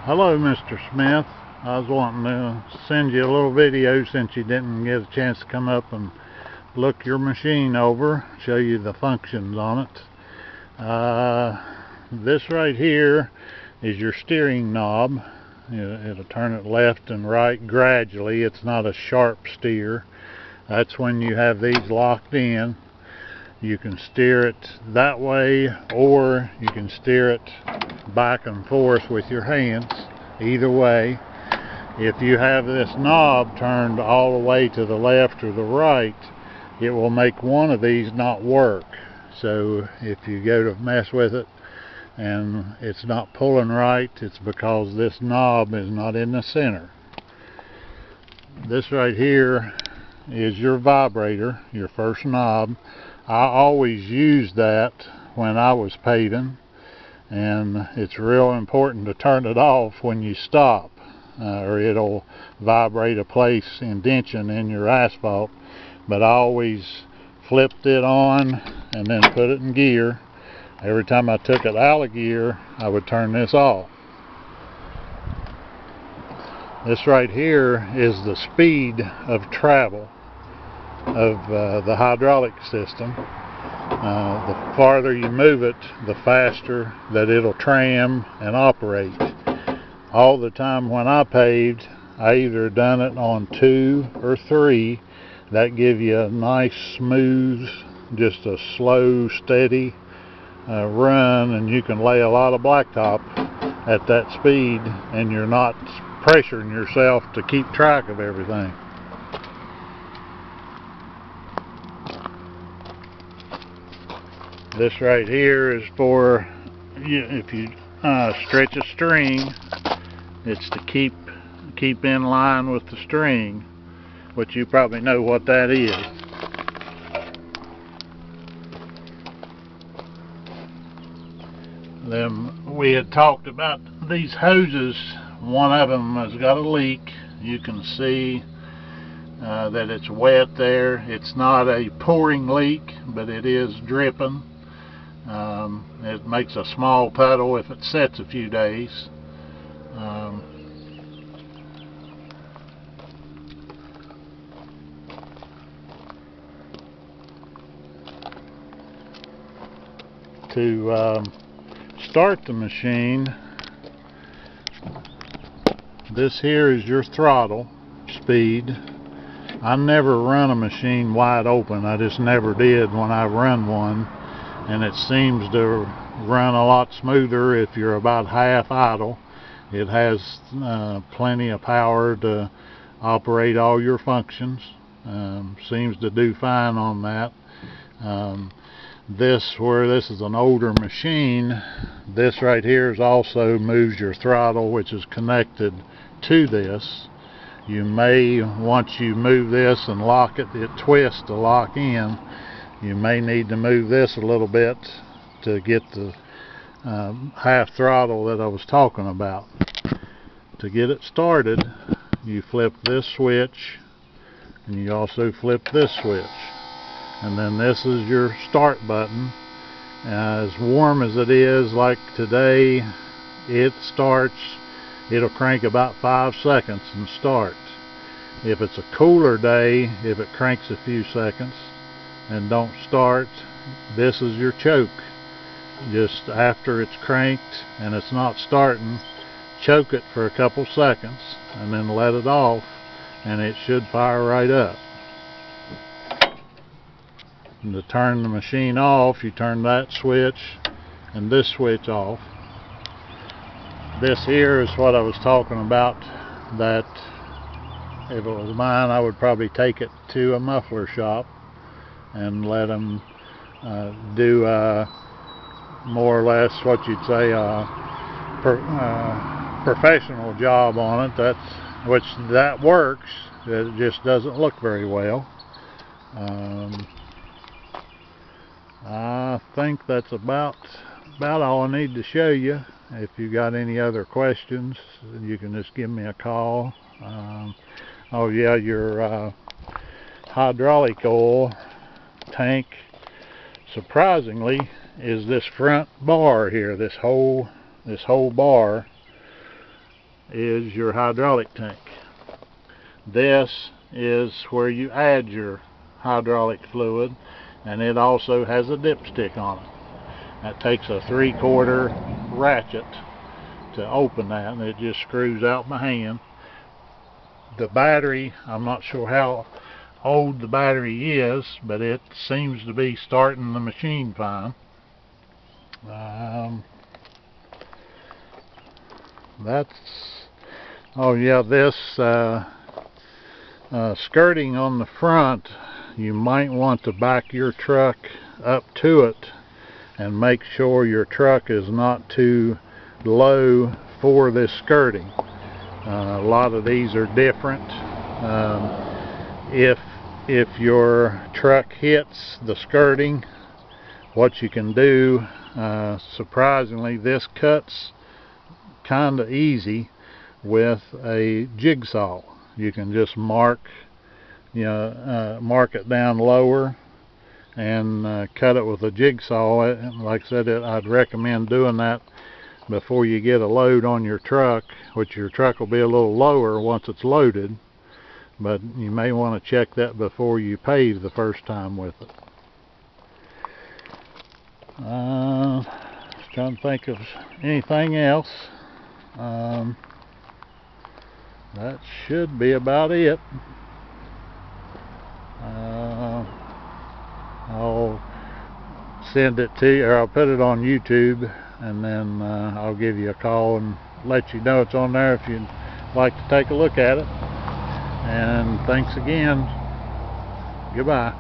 Hello, Mr. Smith. I was wanting to send you a little video since you didn't get a chance to come up and look your machine over, show you the functions on it. This right here is your steering knob. It'll turn it left and right gradually. It's not a sharp steer. That's when you have these locked in. You can steer it that way, or you can steer it back and forth with your hands. Either way, if you have this knob turned all the way to the left or the right, it will make one of these not work. So if you go to mess with it and it's not pulling right, it's because this knob is not in the center. This right here is your vibrator, your first knob. I always used that when I was paving, and it's real important to turn it off when you stop, or it'll vibrate a place indention in your asphalt. But I always flipped it on and then put it in gear. Every time I took it out of gear, I would turn this off. This right here is the speed of travel of the hydraulic system. The farther you move it, the faster that it'll tram and operate. All the time when I paved, I either done it on 2 or 3. That give you a nice smooth, just a slow, steady run, and you can lay a lot of blacktop at that speed, and you're not pressuring yourself to keep track of everything. This right here is for if you stretch a string, it's to keep in line with the string, which you probably know what that is. Then we had talked about these hoses. One of them has got a leak. You can see that it's wet there. It's not a pouring leak, but it is dripping. It makes a small puddle if it sets a few days. To start the machine, this here is your throttle speed. I never run a machine wide open. I just never did when I run one, and it seems to run a lot smoother if you're about half idle. It has plenty of power to operate all your functions. Seems to do fine on that. This is an older machine, this right here is also moves your throttle, which is connected to this. You may, once you move this and lock it, it twists to lock in. You may need to move this a little bit to get the half throttle that I was talking about. To get it started, you flip this switch, and you also flip this switch. And then this is your start button. As warm as it is, like today, it starts, it'll crank about 5 seconds and start. If it's a cooler day, if it cranks a few seconds and don't start, this is your choke. Just after it's cranked and it's not starting, choke it for a couple seconds and then let it off, and it should fire right up. And to turn the machine off, you turn that switch and this switch off. This here is what I was talking about, that if it was mine, I would probably take it to a muffler shop and let them do more or less what you'd say a professional job on it. That works. It just doesn't look very well. I think that's about all I need to show you. If you got any other questions, you can just give me a call. Oh yeah, your hydraulic oil tank, surprisingly, is this front bar here. This whole bar is your hydraulic tank. This is where you add your hydraulic fluid, and it also has a dipstick on it. That takes a 3/4 ratchet to open that, and it just screws out by hand. The battery, I'm not sure how old the battery is, but it seems to be starting the machine fine. Oh yeah, this skirting on the front, you might want to back your truck up to it and make sure your truck is not too low for this skirting. A lot of these are different. If your truck hits the skirting, what you can do, surprisingly, this cuts kind of easy with a jigsaw. You can just mark it down lower and cut it with a jigsaw. Like I said, I'd recommend doing that before you get a load on your truck, which your truck will be a little lower once it's loaded, but you may want to check that before you pave the first time with it. Just trying to think of anything else. That should be about it. I'll send it to you, or I'll put it on YouTube, and then I'll give you a call and let you know it's on there if you'd like to take a look at it. And thanks again. Goodbye.